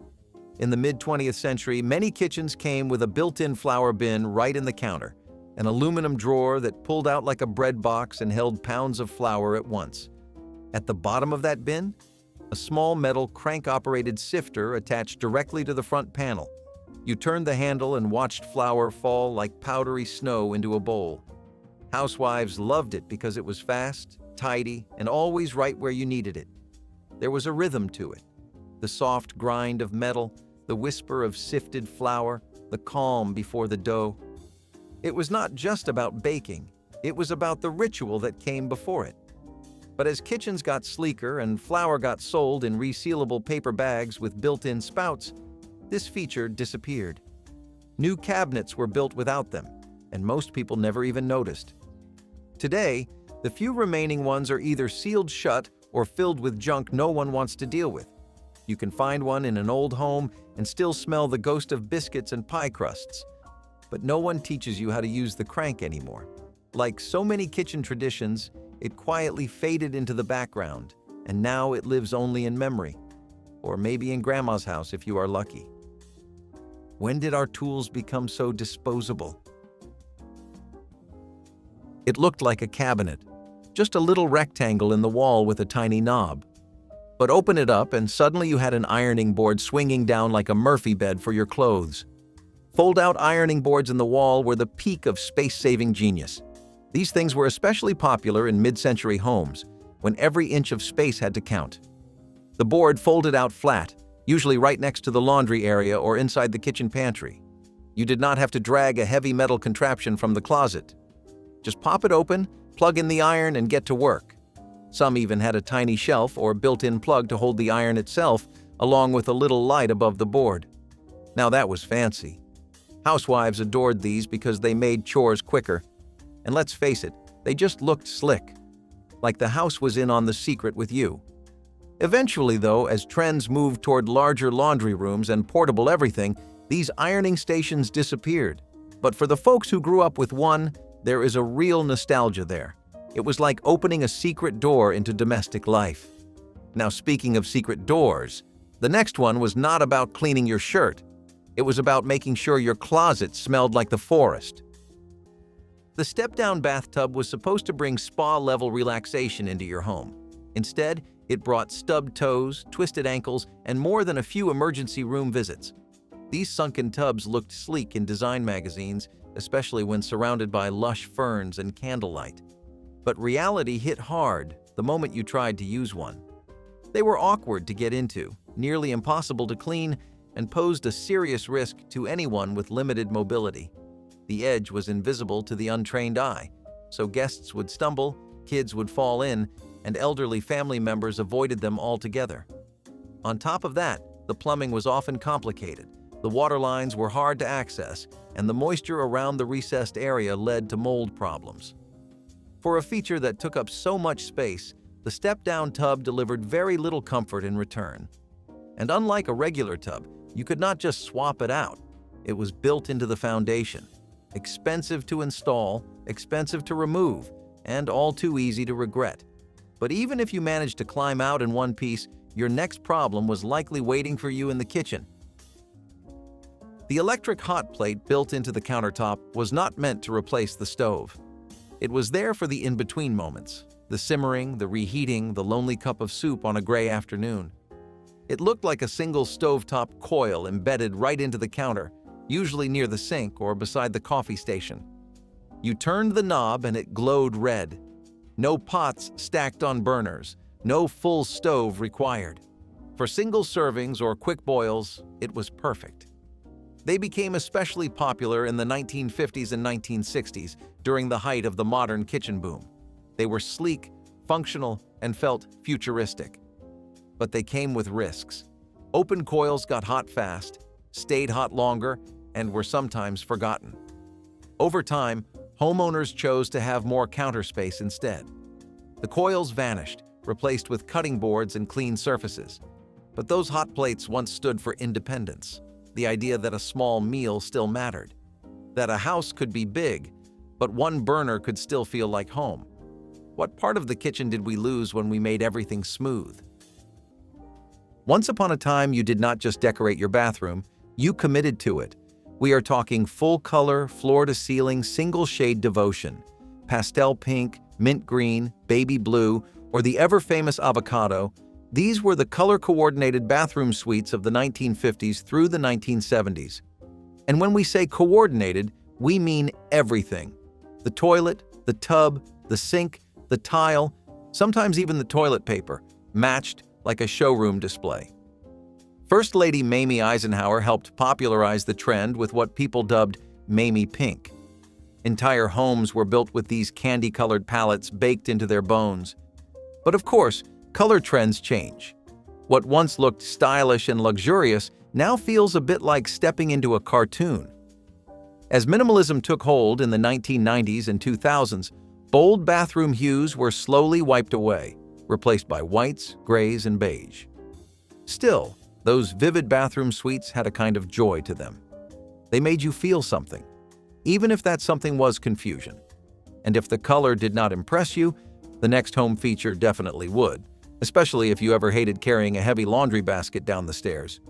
In the mid-20th century, many kitchens came with a built-in flour bin right in the counter, an aluminum drawer that pulled out like a bread box and held pounds of flour at once. At the bottom of that bin, a small metal crank-operated sifter attached directly to the front panel. You turned the handle and watched flour fall like powdery snow into a bowl. Housewives loved it because it was fast, tidy, and always right where you needed it. There was a rhythm to it. The soft grind of metal, the whisper of sifted flour, the calm before the dough. It was not just about baking, it was about the ritual that came before it. But as kitchens got sleeker and flour got sold in resealable paper bags with built-in spouts, this feature disappeared. New cabinets were built without them, and most people never even noticed. Today, the few remaining ones are either sealed shut or filled with junk no one wants to deal with. You can find one in an old home and still smell the ghost of biscuits and pie crusts. But no one teaches you how to use the crank anymore. Like so many kitchen traditions, it quietly faded into the background, and now it lives only in memory. or maybe in Grandma's house if you are lucky. When did our tools become so disposable? It looked like a cabinet, just a little rectangle in the wall with a tiny knob. But open it up and suddenly you had an ironing board swinging down like a Murphy bed for your clothes. Fold-out ironing boards in the wall were the peak of space-saving genius. These things were especially popular in mid-century homes, when every inch of space had to count. The board folded out flat, usually right next to the laundry area or inside the kitchen pantry. You did not have to drag a heavy metal contraption from the closet. Just pop it open, plug in the iron, and get to work. Some even had a tiny shelf or built-in plug to hold the iron itself, along with a little light above the board. Now that was fancy. Housewives adored these because they made chores quicker. And let's face it, they just looked slick. Like the house was in on the secret with you. Eventually, though, as trends moved toward larger laundry rooms and portable everything, these ironing stations disappeared. But for the folks who grew up with one, there is a real nostalgia there. It was like opening a secret door into domestic life. Now, speaking of secret doors, the next one was not about cleaning your shirt. It was about making sure your closet smelled like the forest. The step-down bathtub was supposed to bring spa-level relaxation into your home. Instead, it brought stubbed toes, twisted ankles, and more than a few emergency room visits. These sunken tubs looked sleek in design magazines, especially when surrounded by lush ferns and candlelight. But reality hit hard the moment you tried to use one. They were awkward to get into, nearly impossible to clean, and posed a serious risk to anyone with limited mobility. The edge was invisible to the untrained eye, so guests would stumble, kids would fall in, and elderly family members avoided them altogether. On top of that, the plumbing was often complicated, the water lines were hard to access, and the moisture around the recessed area led to mold problems. For a feature that took up so much space, the step-down tub delivered very little comfort in return. And unlike a regular tub, you could not just swap it out. It was built into the foundation. Expensive to install, expensive to remove, and all too easy to regret. But even if you managed to climb out in one piece, your next problem was likely waiting for you in the kitchen. The electric hot plate built into the countertop was not meant to replace the stove. It was there for the in-between moments, the simmering, the reheating, the lonely cup of soup on a gray afternoon. It looked like a single stovetop coil embedded right into the counter, usually near the sink or beside the coffee station. You turned the knob and it glowed red. No pots stacked on burners, no full stove required. For single servings or quick boils, it was perfect. They became especially popular in the 1950s and 1960s during the height of the modern kitchen boom. They were sleek, functional, and felt futuristic. But they came with risks. Open coils got hot fast, stayed hot longer, and were sometimes forgotten. Over time, homeowners chose to have more counter space instead. The coils vanished, replaced with cutting boards and clean surfaces. But those hot plates once stood for independence, the idea that a small meal still mattered, that a house could be big, but one burner could still feel like home. What part of the kitchen did we lose when we made everything smooth? Once upon a time, you did not just decorate your bathroom, you committed to it. We are talking full-color, floor-to-ceiling, single-shade devotion. Pastel pink, mint green, baby blue, or the ever-famous avocado, these were the color-coordinated bathroom suites of the 1950s through the 1970s. And when we say coordinated, we mean everything. The toilet, the tub, the sink, the tile, sometimes even the toilet paper, matched like a showroom display. First Lady Mamie Eisenhower helped popularize the trend with what people dubbed Mamie Pink. Entire homes were built with these candy-colored palettes baked into their bones. But of course, color trends change. What once looked stylish and luxurious now feels a bit like stepping into a cartoon. As minimalism took hold in the 1990s and 2000s, bold bathroom hues were slowly wiped away, replaced by whites, grays, and beige. Still, those vivid bathroom suites had a kind of joy to them. They made you feel something, even if that something was confusion. And if the color did not impress you, the next home feature definitely would, especially if you ever hated carrying a heavy laundry basket down the stairs.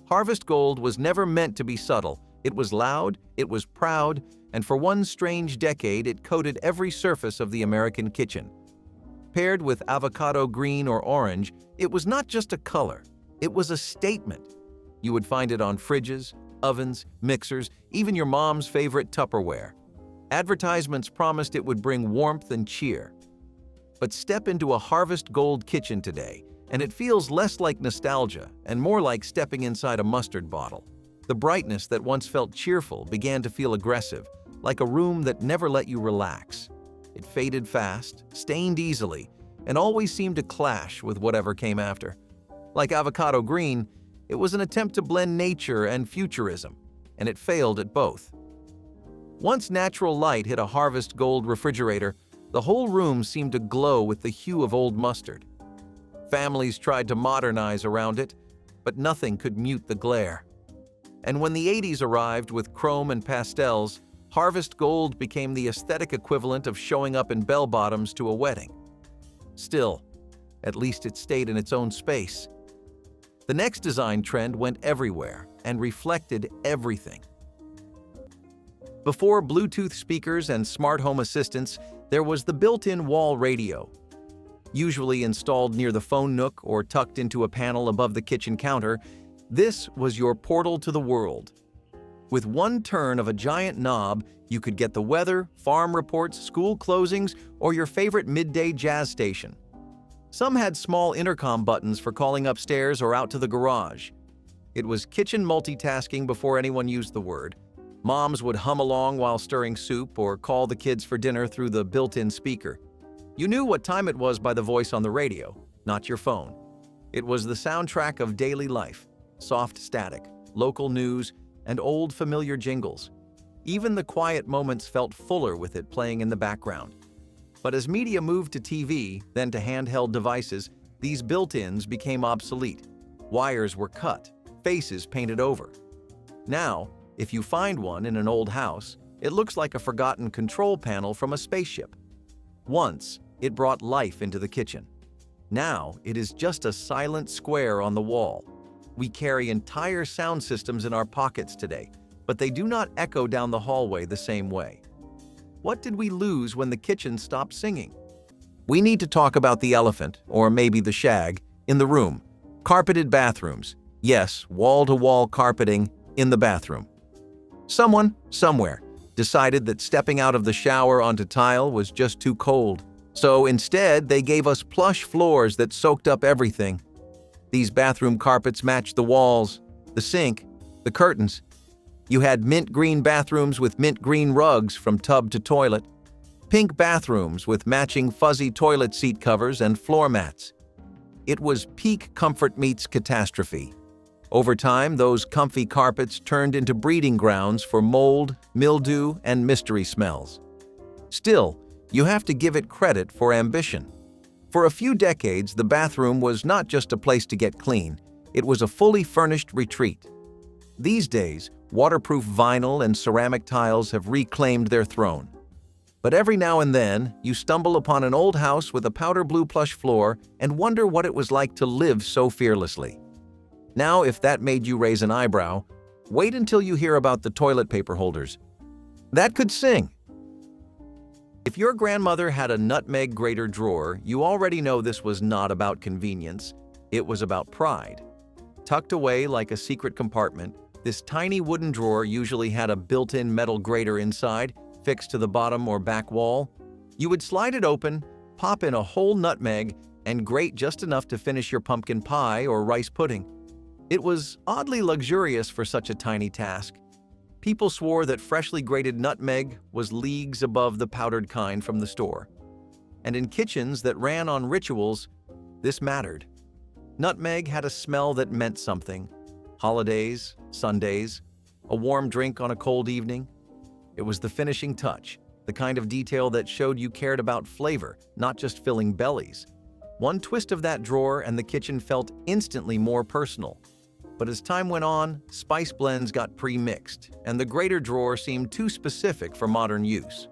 Harvest Gold was never meant to be subtle. It was loud, it was proud, and for one strange decade it coated every surface of the American kitchen. Paired with avocado green or orange, it was not just a color, it was a statement. You would find it on fridges, ovens, mixers, even your mom's favorite Tupperware. Advertisements promised it would bring warmth and cheer. But step into a Harvest Gold kitchen today, and it feels less like nostalgia and more like stepping inside a mustard bottle. The brightness that once felt cheerful began to feel aggressive, like a room that never let you relax. It faded fast, stained easily, and always seemed to clash with whatever came after. Like avocado green, it was an attempt to blend nature and futurism, and it failed at both. Once natural light hit a Harvest Gold refrigerator, the whole room seemed to glow with the hue of old mustard. Families tried to modernize around it, but nothing could mute the glare. And when the 80s arrived with chrome and pastels, Harvest Gold became the aesthetic equivalent of showing up in bell-bottoms to a wedding. Still, at least it stayed in its own space. The next design trend went everywhere and reflected everything. Before Bluetooth speakers and smart home assistants, there was the built-in wall radio. Usually installed near the phone nook or tucked into a panel above the kitchen counter, this was your portal to the world. With one turn of a giant knob, you could get the weather, farm reports, school closings, or your favorite midday jazz station. Some had small intercom buttons for calling upstairs or out to the garage. It was kitchen multitasking before anyone used the word. Moms would hum along while stirring soup or call the kids for dinner through the built-in speaker. You knew what time it was by the voice on the radio, not your phone. It was the soundtrack of daily life, soft static, local news, and old familiar jingles. Even the quiet moments felt fuller with it playing in the background. But as media moved to TV, then to handheld devices, these built-ins became obsolete. Wires were cut, faces painted over. Now, if you find one in an old house, it looks like a forgotten control panel from a spaceship. Once, it brought life into the kitchen. Now, it is just a silent square on the wall. We carry entire sound systems in our pockets today, but they do not echo down the hallway the same way. What did we lose when the kitchen stopped singing? We need to talk about the elephant, or maybe the shag, in the room. Carpeted bathrooms. Yes, wall-to-wall carpeting in the bathroom. Someone, somewhere, decided that stepping out of the shower onto tile was just too cold. So instead, they gave us plush floors that soaked up everything. These bathroom carpets matched the walls, the sink, the curtains. You had mint green bathrooms with mint green rugs from tub to toilet, pink bathrooms with matching fuzzy toilet seat covers and floor mats. It was peak comfort meets catastrophe. Over time, those comfy carpets turned into breeding grounds for mold, mildew, and mystery smells. Still, you have to give it credit for ambition. For a few decades, the bathroom was not just a place to get clean, it was a fully furnished retreat. These days, waterproof vinyl and ceramic tiles have reclaimed their throne. But every now and then, you stumble upon an old house with a powder blue plush floor and wonder what it was like to live so fearlessly. Now, if that made you raise an eyebrow, wait until you hear about the toilet paper holders. That could sing. If your grandmother had a nutmeg grater drawer, you already know this was not about convenience. It was about pride. Tucked away like a secret compartment, this tiny wooden drawer usually had a built-in metal grater inside, fixed to the bottom or back wall. You would slide it open, pop in a whole nutmeg, and grate just enough to finish your pumpkin pie or rice pudding. It was oddly luxurious for such a tiny task. People swore that freshly grated nutmeg was leagues above the powdered kind from the store. And in kitchens that ran on rituals, this mattered. Nutmeg had a smell that meant something. Holidays, Sundays, a warm drink on a cold evening. It was the finishing touch, the kind of detail that showed you cared about flavor, not just filling bellies. One twist of that drawer and the kitchen felt instantly more personal. But as time went on, spice blends got pre-mixed, and the grater drawer seemed too specific for modern use.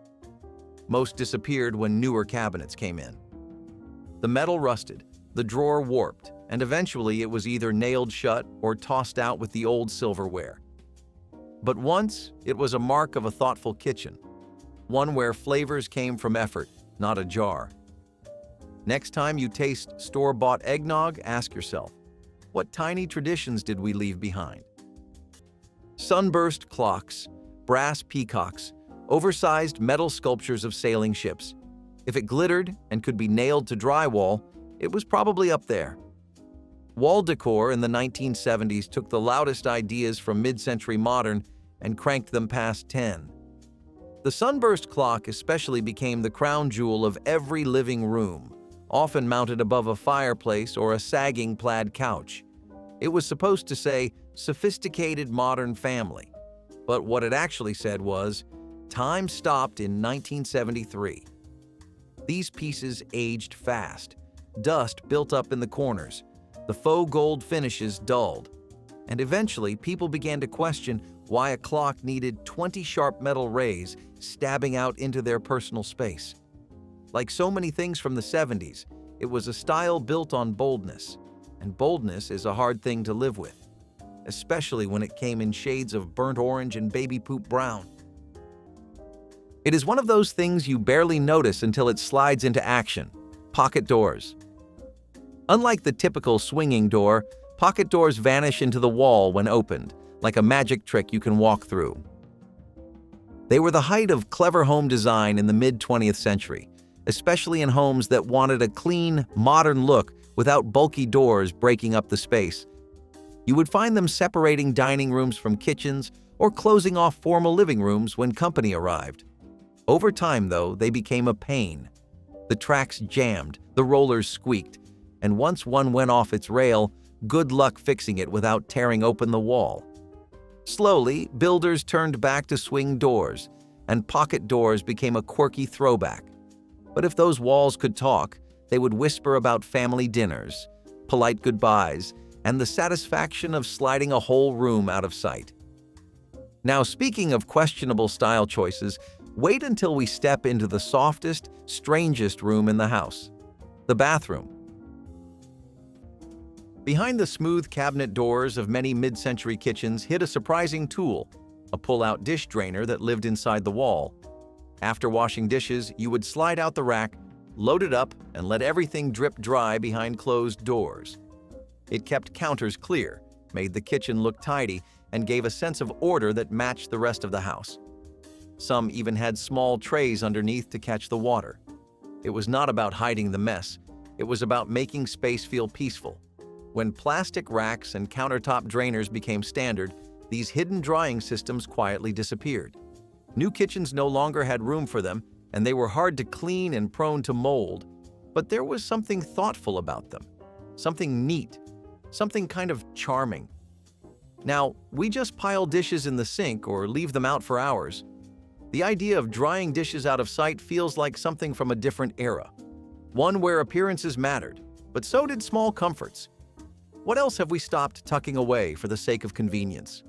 Most disappeared when newer cabinets came in. The metal rusted, the drawer warped, and eventually it was either nailed shut or tossed out with the old silverware. But once, it was a mark of a thoughtful kitchen, one where flavors came from effort, not a jar. Next time you taste store-bought eggnog, ask yourself, what tiny traditions did we leave behind? Sunburst clocks, brass peacocks, oversized metal sculptures of sailing ships. If it glittered and could be nailed to drywall, it was probably up there. Wall decor in the 1970s took the loudest ideas from mid-century modern and cranked them past 10. The sunburst clock especially became the crown jewel of every living room, often mounted above a fireplace or a sagging plaid couch. It was supposed to say, sophisticated modern family. But what it actually said was, time stopped in 1973. These pieces aged fast. Dust built up in the corners. The faux gold finishes dulled. And eventually, people began to question why a clock needed 20 sharp metal rays stabbing out into their personal space. Like so many things from the 70s, it was a style built on boldness. And boldness is a hard thing to live with, especially when it came in shades of burnt orange and baby poop brown. It is one of those things you barely notice until it slides into action. Pocket doors. Unlike the typical swinging door, pocket doors vanish into the wall when opened, like a magic trick you can walk through. They were the height of clever home design in the mid-20th century, especially in homes that wanted a clean, modern look without bulky doors breaking up the space. You would find them separating dining rooms from kitchens or closing off formal living rooms when company arrived. Over time, though, they became a pain. The tracks jammed, the rollers squeaked, and once one went off its rail, good luck fixing it without tearing open the wall. Slowly, builders turned back to swing doors, and pocket doors became a quirky throwback. But if those walls could talk, they would whisper about family dinners, polite goodbyes, and the satisfaction of sliding a whole room out of sight. Now, speaking of questionable style choices, wait until we step into the softest, strangest room in the house, the bathroom. Behind the smooth cabinet doors of many mid-century kitchens hid a surprising tool, a pull-out dish drainer that lived inside the wall. After washing dishes, you would slide out the rack, load it up, and let everything drip dry behind closed doors. It kept counters clear, made the kitchen look tidy, and gave a sense of order that matched the rest of the house. Some even had small trays underneath to catch the water. It was not about hiding the mess. It was about making space feel peaceful. When plastic racks and countertop drainers became standard, these hidden drying systems quietly disappeared. New kitchens no longer had room for them, and they were hard to clean and prone to mold. But there was something thoughtful about them, something neat, something kind of charming. Now, we just pile dishes in the sink or leave them out for hours. The idea of drying dishes out of sight feels like something from a different era, one where appearances mattered, but so did small comforts. What else have we stopped tucking away for the sake of convenience?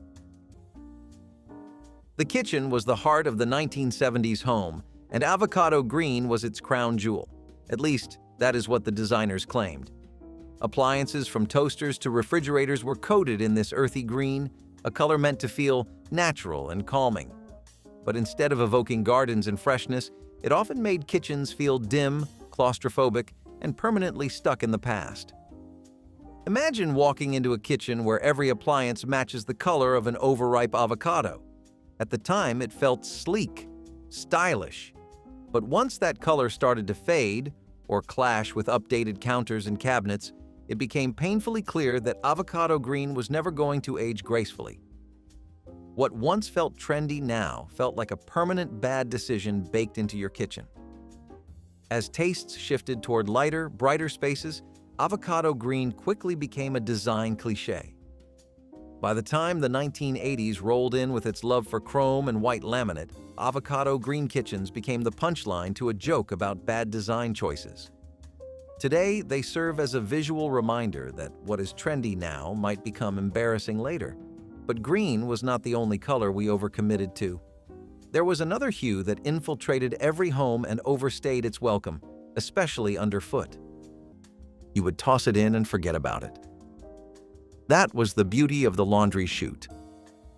The kitchen was the heart of the 1970s home, and avocado green was its crown jewel. At least, that is what the designers claimed. Appliances from toasters to refrigerators were coated in this earthy green, a color meant to feel natural and calming. But instead of evoking gardens and freshness, it often made kitchens feel dim, claustrophobic, and permanently stuck in the past. Imagine walking into a kitchen where every appliance matches the color of an overripe avocado. At the time, it felt sleek, stylish. But once that color started to fade or clash with updated counters and cabinets, it became painfully clear that avocado green was never going to age gracefully. What once felt trendy now felt like a permanent bad decision baked into your kitchen. As tastes shifted toward lighter, brighter spaces, avocado green quickly became a design cliché. By the time the 1980s rolled in with its love for chrome and white laminate, avocado green kitchens became the punchline to a joke about bad design choices. Today, they serve as a visual reminder that what is trendy now might become embarrassing later. But green was not the only color we overcommitted to. There was another hue that infiltrated every home and overstayed its welcome, especially underfoot. You would toss it in and forget about it. That was the beauty of the laundry chute.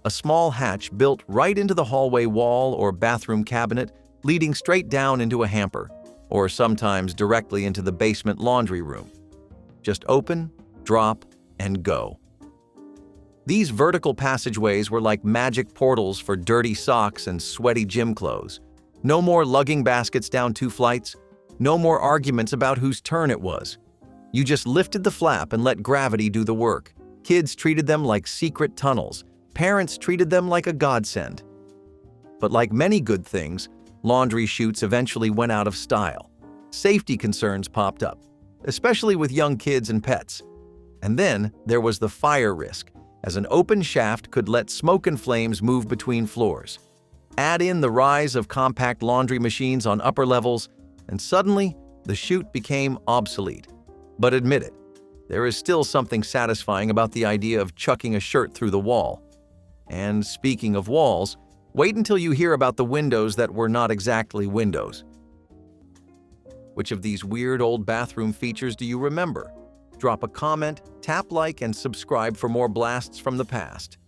A small hatch built right into the hallway wall or bathroom cabinet, leading straight down into a hamper, or sometimes directly into the basement laundry room. Just open, drop, and go. These vertical passageways were like magic portals for dirty socks and sweaty gym clothes. No more lugging baskets down 2 flights, no more arguments about whose turn it was. You just lifted the flap and let gravity do the work. Kids treated them like secret tunnels. Parents treated them like a godsend. But like many good things, laundry chutes eventually went out of style. Safety concerns popped up, especially with young kids and pets. And then there was the fire risk, as an open shaft could let smoke and flames move between floors. Add in the rise of compact laundry machines on upper levels, and suddenly the chute became obsolete. But admit it, there is still something satisfying about the idea of chucking a shirt through the wall. And speaking of walls, wait until you hear about the windows that were not exactly windows. Which of these weird old bathroom features do you remember? Drop a comment, tap like, and subscribe for more blasts from the past.